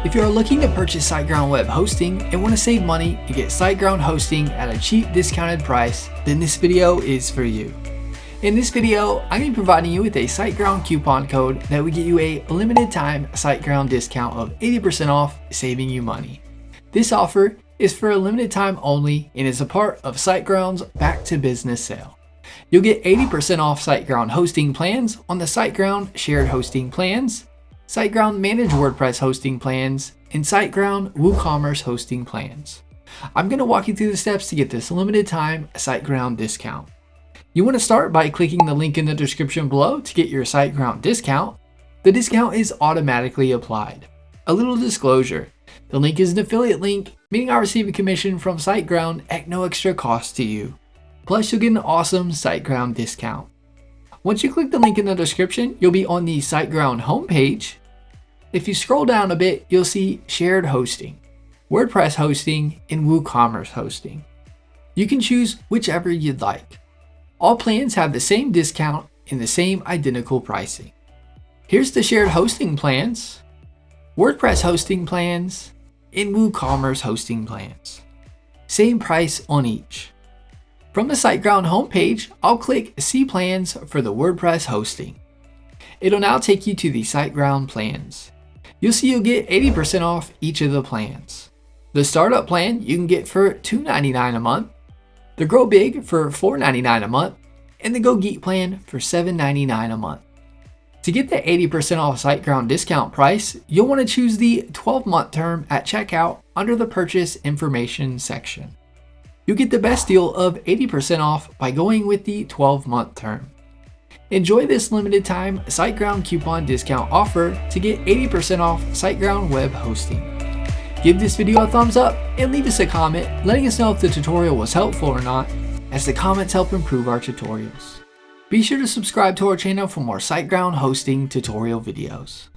If you are looking to purchase SiteGround web hosting and want to save money and get SiteGround hosting at a cheap discounted price, then this video is for you. In this video, I'm going to be providing you with a SiteGround coupon code that will get you a limited time SiteGround discount of 80% off, saving you money. This offer is for a limited time only and is a part of SiteGround's Back to Business sale. You'll get 80% off SiteGround hosting plans on the SiteGround shared hosting plans, SiteGround managed WordPress hosting plans, and SiteGround WooCommerce hosting plans. I'm going to walk you through the steps to get this limited time SiteGround discount. You want to start by clicking the link in the description below to get your SiteGround discount. The discount is automatically applied. A little disclosure, the link is an affiliate link, meaning I receive a commission from SiteGround at no extra cost to you. Plus, you'll get an awesome SiteGround discount. Once you click the link in the description, you'll be on the SiteGround homepage. If you scroll down a bit, you'll see shared hosting, WordPress hosting, and WooCommerce hosting. You can choose whichever you'd like. All plans have the same discount and the same identical pricing. Here's the shared hosting plans, WordPress hosting plans, and WooCommerce hosting plans. Same price on each. From the SiteGround homepage, I'll click See Plans for the WordPress hosting. It'll now take you to the SiteGround plans. You'll see you'll get 80% off each of the plans. The startup plan you can get for $2.99 a month, the GrowBig for $4.99 a month, and the GoGeek plan for $7.99 a month. To get the 80% off SiteGround discount price, you'll want to choose the 12-month term at checkout under the purchase information section. You'll get the best deal of 80% off by going with the 12-month term. Enjoy this limited time SiteGround coupon discount offer to get 80% off SiteGround web hosting. Give this video a thumbs up and leave us a comment letting us know if the tutorial was helpful or not, as the comments help improve our tutorials. Be sure to subscribe to our channel for more SiteGround hosting tutorial videos.